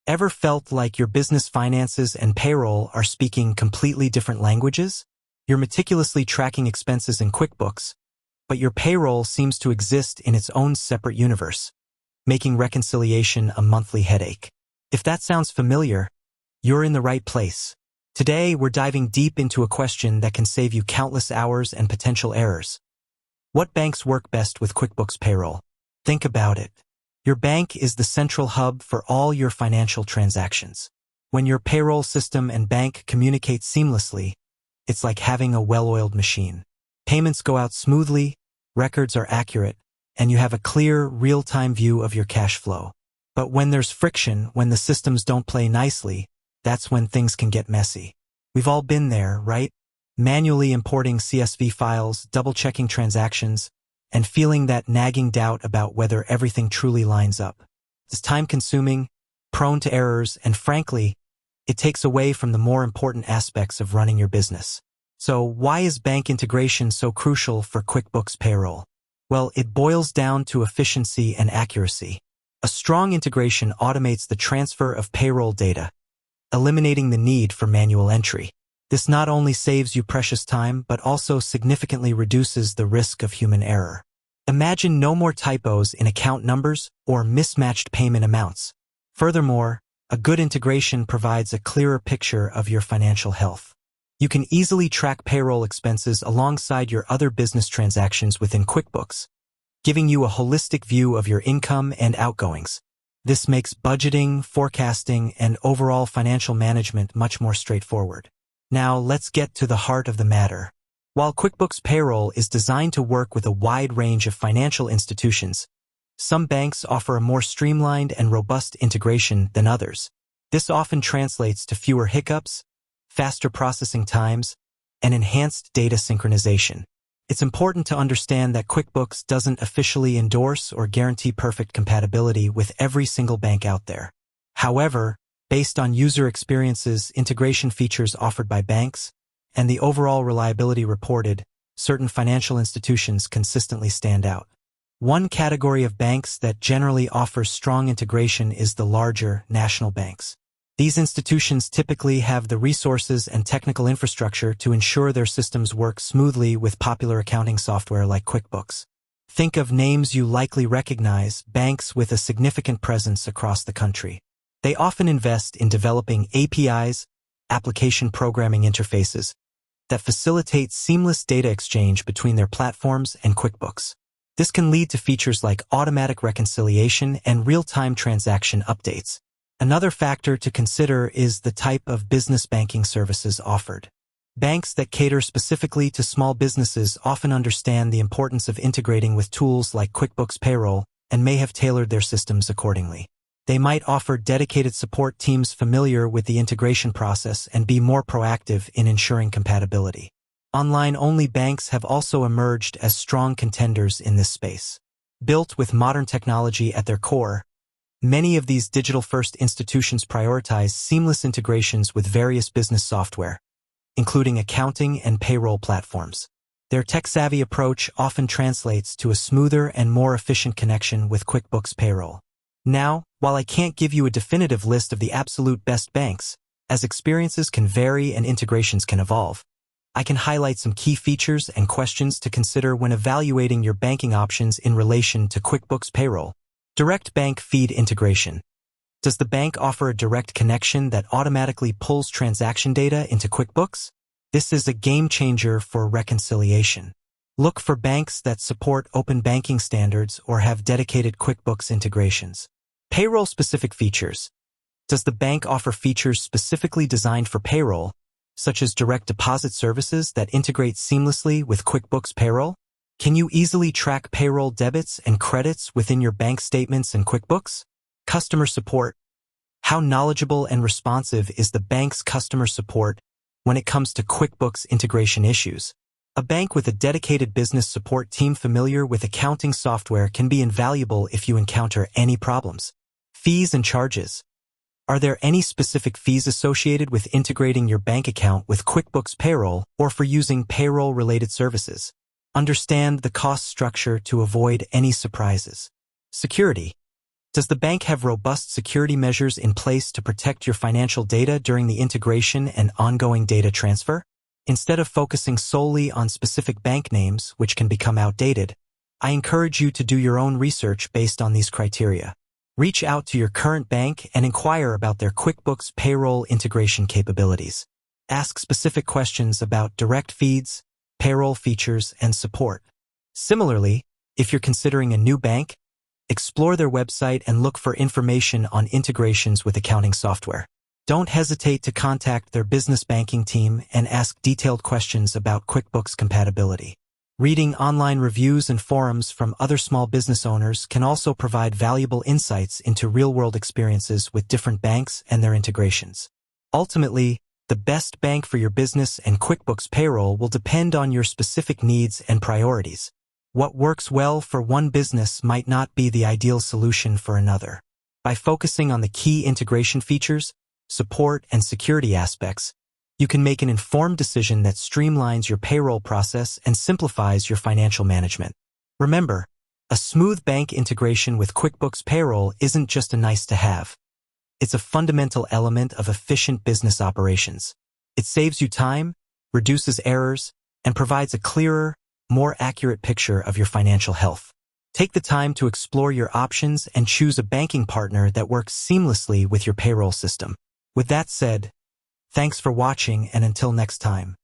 Ever felt like your business finances and payroll are speaking completely different languages? You're meticulously tracking expenses in QuickBooks, but your payroll seems to exist in its own separate universe, making reconciliation a monthly headache. If that sounds familiar, you're in the right place. Today, we're diving deep into a question that can save you countless hours and potential errors. What banks work best with QuickBooks Payroll? Think about it. Your bank is the central hub for all your financial transactions. When your payroll system and bank communicate seamlessly, it's like having a well-oiled machine. Payments go out smoothly, records are accurate, and you have a clear, real-time view of your cash flow. But when there's friction, when the systems don't play nicely, that's when things can get messy. We've all been there, right? Manually importing CSV files, double-checking transactions, and feeling that nagging doubt about whether everything truly lines up. It's time-consuming, prone to errors, and frankly, it takes away from the more important aspects of running your business. So why is bank integration so crucial for QuickBooks Payroll? Well, it boils down to efficiency and accuracy. A strong integration automates the transfer of payroll data, eliminating the need for manual entry. This not only saves you precious time, but also significantly reduces the risk of human error. Imagine no more typos in account numbers or mismatched payment amounts. Furthermore, a good integration provides a clearer picture of your financial health. You can easily track payroll expenses alongside your other business transactions within QuickBooks, giving you a holistic view of your income and outgoings. This makes budgeting, forecasting, and overall financial management much more straightforward. Now, let's get to the heart of the matter. While QuickBooks Payroll is designed to work with a wide range of financial institutions, some banks offer a more streamlined and robust integration than others. This often translates to fewer hiccups, faster processing times, and enhanced data synchronization. It's important to understand that QuickBooks doesn't officially endorse or guarantee perfect compatibility with every single bank out there. However, based on user experiences, integration features offered by banks, and the overall reliability reported, certain financial institutions consistently stand out. One category of banks that generally offers strong integration is the larger national banks. These institutions typically have the resources and technical infrastructure to ensure their systems work smoothly with popular accounting software like QuickBooks. Think of names you likely recognize, banks with a significant presence across the country. They often invest in developing APIs, application programming interfaces, that facilitate seamless data exchange between their platforms and QuickBooks. This can lead to features like automatic reconciliation and real-time transaction updates. Another factor to consider is the type of business banking services offered. Banks that cater specifically to small businesses often understand the importance of integrating with tools like QuickBooks Payroll and may have tailored their systems accordingly. They might offer dedicated support teams familiar with the integration process and be more proactive in ensuring compatibility. Online-only banks have also emerged as strong contenders in this space. Built with modern technology at their core, many of these digital-first institutions prioritize seamless integrations with various business software, including accounting and payroll platforms. Their tech-savvy approach often translates to a smoother and more efficient connection with QuickBooks Payroll. Now, while I can't give you a definitive list of the absolute best banks, as experiences can vary and integrations can evolve, I can highlight some key features and questions to consider when evaluating your banking options in relation to QuickBooks Payroll. Direct bank feed integration. Does the bank offer a direct connection that automatically pulls transaction data into QuickBooks? This is a game changer for reconciliation. Look for banks that support open banking standards or have dedicated QuickBooks integrations. Payroll-specific features. Does the bank offer features specifically designed for payroll, such as direct deposit services that integrate seamlessly with QuickBooks Payroll? Can you easily track payroll debits and credits within your bank statements and QuickBooks? Customer support. How knowledgeable and responsive is the bank's customer support when it comes to QuickBooks integration issues? A bank with a dedicated business support team familiar with accounting software can be invaluable if you encounter any problems. Fees and charges. Are there any specific fees associated with integrating your bank account with QuickBooks Payroll or for using payroll-related services? Understand the cost structure to avoid any surprises. Security. Does the bank have robust security measures in place to protect your financial data during the integration and ongoing data transfer? Instead of focusing solely on specific bank names, which can become outdated, I encourage you to do your own research based on these criteria. Reach out to your current bank and inquire about their QuickBooks Payroll integration capabilities. Ask specific questions about direct feeds, payroll features, and support. Similarly, if you're considering a new bank, explore their website and look for information on integrations with accounting software. Don't hesitate to contact their business banking team and ask detailed questions about QuickBooks compatibility. Reading online reviews and forums from other small business owners can also provide valuable insights into real-world experiences with different banks and their integrations. Ultimately, the best bank for your business and QuickBooks Payroll will depend on your specific needs and priorities. What works well for one business might not be the ideal solution for another. By focusing on the key integration features, support, and security aspects, you can make an informed decision that streamlines your payroll process and simplifies your financial management. Remember, a smooth bank integration with QuickBooks Payroll isn't just a nice-to-have. It's a fundamental element of efficient business operations. It saves you time, reduces errors, and provides a clearer, more accurate picture of your financial health. Take the time to explore your options and choose a banking partner that works seamlessly with your payroll system. With that said, thanks for watching, and until next time.